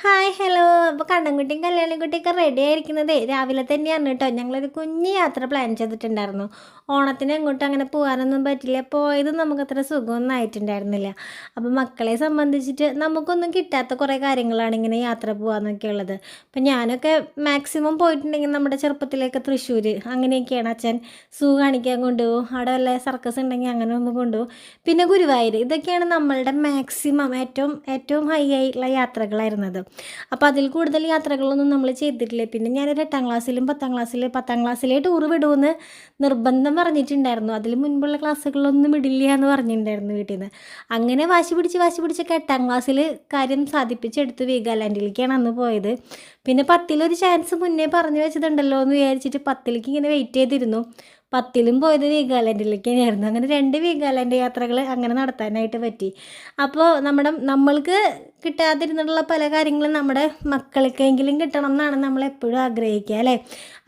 Hi hello. അപ്പോൾ കണ്ണൻകുട്ടിയും കല്യാണിക്കുട്ടിയൊക്കെ ready ആയിരിക്കുന്നതേ രാവിലെ തന്നെയാണ് കേട്ടോ. ഞങ്ങളൊരു കുഞ്ഞ് യാത്ര പ്ലാൻ ചെയ്തിട്ടുണ്ടായിരുന്നു. ഓണത്തിന് എങ്ങോട്ടും അങ്ങനെ പോകാനൊന്നും പറ്റില്ല, പോയത് നമുക്കത്ര സുഖമൊന്നും ആയിട്ടുണ്ടായിരുന്നില്ല. അപ്പോൾ മക്കളെ സംബന്ധിച്ചിട്ട് നമുക്കൊന്നും കിട്ടാത്ത കുറേ കാര്യങ്ങളാണ് ഇങ്ങനെ യാത്ര പോകാമെന്നൊക്കെ ഉള്ളത്. അപ്പം ഞാനൊക്കെ മാക്സിമം പോയിട്ടുണ്ടെങ്കിൽ നമ്മുടെ ചെറുപ്പത്തിലേക്ക് തൃശ്ശൂർ അങ്ങനെയൊക്കെയാണ്. അച്ഛൻ സൂ കാണിക്കാൻ കൊണ്ടുപോകും, അവിടെ വല്ല സർക്കസ് ഉണ്ടെങ്കിൽ അങ്ങനെ ഒന്ന് കൊണ്ടുപോകും. പിന്നെ ഗുരുവായൂർ, ഇതൊക്കെയാണ് നമ്മളുടെ മാക്സിമം ഏറ്റവും ഏറ്റവും ഹൈ ആയിട്ടുള്ള യാത്രകളായിരുന്നത്. അപ്പോൾ അതിൽ കൂടുതൽ യാത്രകളൊന്നും നമ്മൾ ചെയ്തിട്ടില്ല. പിന്നെ ഞാനൊരു 8ാം ക്ലാസ്സിലും 10ാം ക്ലാസ്സിലെ ടൂറ് വിടുമെന്ന് നിർബന്ധം പറഞ്ഞിട്ടുണ്ടായിരുന്നു. അതിൽ മുൻപുള്ള ക്ലാസ്സുകളിലൊന്നും വിടില്ല എന്ന് പറഞ്ഞിട്ടുണ്ടായിരുന്നു വീട്ടിൽ നിന്ന്. അങ്ങനെ വാശി പിടിച്ചൊക്കെ 8ാം ക്ലാസ്സിൽ കാര്യം സാധിപ്പിച്ചെടുത്ത് വീഗാലാൻഡിലേക്കാണ് അന്ന് പോയത്. പിന്നെ 10ലൊരു ചാൻസ് മുന്നേ പറഞ്ഞു വെച്ചതുണ്ടല്ലോ എന്ന് വിചാരിച്ചിട്ട് 10ലേക്ക് ഇങ്ങനെ വെയിറ്റ് ചെയ്തിരുന്നു. 10ലും പോയത് വീഗാലാൻഡിലേക്ക് തന്നെയായിരുന്നു. അങ്ങനെ 2 വീഗാലാൻഡ് യാത്രകൾ അങ്ങനെ നടത്താനായിട്ട് പറ്റി. അപ്പോൾ നമ്മൾക്ക് കിട്ടാതിരുന്നിട്ടുള്ള പല കാര്യങ്ങളും നമ്മുടെ മക്കൾക്കെങ്കിലും കിട്ടണം എന്നാണ് നമ്മളെപ്പോഴും ആഗ്രഹിക്കുക, അല്ലേ?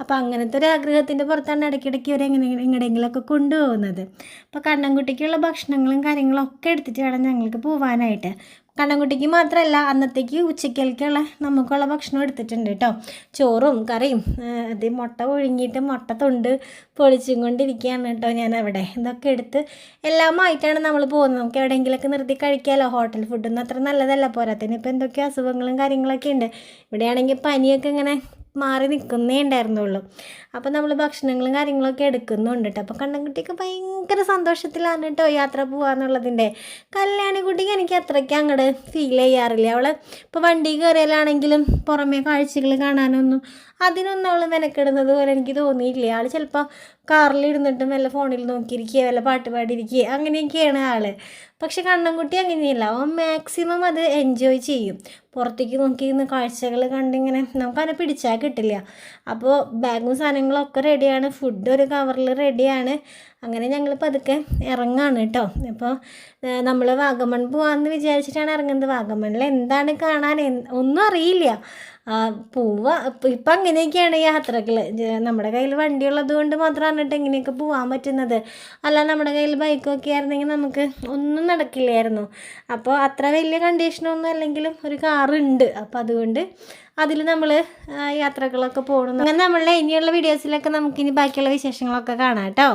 അപ്പോൾ അങ്ങനത്തെ ഒരു ആഗ്രഹത്തിൻ്റെ പുറത്താണ് ഇടയ്ക്കിടയ്ക്ക് എങ്ങനെയെങ്കിലുമൊക്കെ കൊണ്ടുപോകുന്നത്. അപ്പോൾ കണ്ണൻകുട്ടിക്കുള്ള ഭക്ഷണങ്ങളും കാര്യങ്ങളും ഒക്കെ എടുത്തിട്ട് വേണം ഞങ്ങൾക്ക് പോകാനായിട്ട്. കണ്ണൻകുട്ടിക്ക് മാത്രമല്ല, അന്നത്തേക്ക് ഉച്ചക്കലേക്കുള്ള നമുക്കുള്ള ഭക്ഷണം എടുത്തിട്ടുണ്ട് കേട്ടോ. ചോറും കറിയും അത് മുട്ട പുഴുങ്ങിയിട്ട് മുട്ട തൊണ്ട് പൊളിച്ചും കൊണ്ടിരിക്കുകയാണ് കേട്ടോ ഞാൻ അവിടെ. ഇതൊക്കെ എടുത്ത് എല്ലാമായിട്ടാണ് നമ്മൾ പോകുന്നത്. നമുക്ക് എവിടെയെങ്കിലുമൊക്കെ നിർത്തി കഴിക്കാമല്ലോ. ഹോട്ടൽ ഫുഡൊന്നും അത്ര നല്ലതല്ല. പോരാത്തതിന് ഇപ്പോൾ എന്തൊക്കെയോ അസുഖങ്ങളും കാര്യങ്ങളൊക്കെ ഉണ്ട്. ഇവിടെയാണെങ്കിൽ പനിയൊക്കെ ഇങ്ങനെ മാറി നിൽക്കുന്നേ ഉണ്ടായിരുന്നുള്ളൂ. അപ്പോൾ നമ്മൾ ഭക്ഷണങ്ങളും കാര്യങ്ങളൊക്കെ എടുക്കുന്നുണ്ട് കേട്ടോ. അപ്പോൾ കണ്ണൻകുട്ടിയൊക്കെ ഭയങ്കര സന്തോഷത്തിലാണ് കേട്ടോ യാത്ര പോകാമെന്നുള്ളതിൻ്റെ. കല്യാണിക്കുട്ടിക്ക് എനിക്ക് അത്രയ്ക്ക് അങ്ങോട്ട് ഫീൽ ചെയ്യാറില്ല. അവൾ ഇപ്പോൾ വണ്ടി കയറിയാലാണെങ്കിലും പുറമേ കാഴ്ചകൾ കാണാനൊന്നും അതിനൊന്നും അവൾ മെനക്കെടുന്നത് പോലെ എനിക്ക് തോന്നിയില്ല. ആൾ ചിലപ്പോൾ കാറിലിരുന്നിട്ടും വല്ല ഫോണിൽ നോക്കിയിരിക്കുക, വല്ല പാട്ട് പാടിയിരിക്കുക, അങ്ങനെയൊക്കെയാണ് ആൾ. പക്ഷെ കണ്ണൻകുട്ടി അങ്ങനെയല്ല. അവൻ മാക്സിമം അത് എൻജോയ് ചെയ്യും. പുറത്തേക്ക് നോക്കി നിന്ന് കാഴ്ചകൾ കണ്ടിങ്ങനെ നമുക്കതിനെ പിടിച്ചാൽ കിട്ടില്ല. അപ്പോൾ ബാഗും സാധനങ്ങളൊക്കെ റെഡിയാണ്, ഫുഡ് ഒരു കവറിൽ റെഡിയാണ്. അങ്ങനെ ഞങ്ങൾ പതുക്കെ ഇറങ്ങാണ് കേട്ടോ. അപ്പോൾ നമ്മൾ വാഗമൺ പോകാമെന്ന് വിചാരിച്ചിട്ടാണ് ഇറങ്ങുന്നത്. വാഗമണിൽ എന്താണ് കാണാൻ ഒന്നും അറിയില്ല. ഇപ്പം അങ്ങനെയൊക്കെയാണ് യാത്രകൾ. നമ്മുടെ കയ്യിൽ വണ്ടിയുള്ളത് കൊണ്ട് മാത്രമാണ് കേട്ടോ ഇങ്ങനെയൊക്കെ പോകാൻ പറ്റുന്നത്. അല്ല നമ്മുടെ കയ്യിൽ ബൈക്കൊക്കെ ആയിരുന്നെങ്കിൽ നമുക്ക് ഒന്നും നടക്കില്ലായിരുന്നു. അപ്പോൾ അത്ര വലിയ കണ്ടീഷനൊന്നും അല്ലെങ്കിലും ഒരു കാറുണ്ട്. അപ്പോൾ അതുകൊണ്ട് അതിൽ നമ്മൾ യാത്രകളൊക്കെ പോകണം. അങ്ങനെ നമ്മളുടെ ഇനിയുള്ള വീഡിയോസിലൊക്കെ നമുക്കിനി ബാക്കിയുള്ള വിശേഷങ്ങളൊക്കെ കാണാം കേട്ടോ.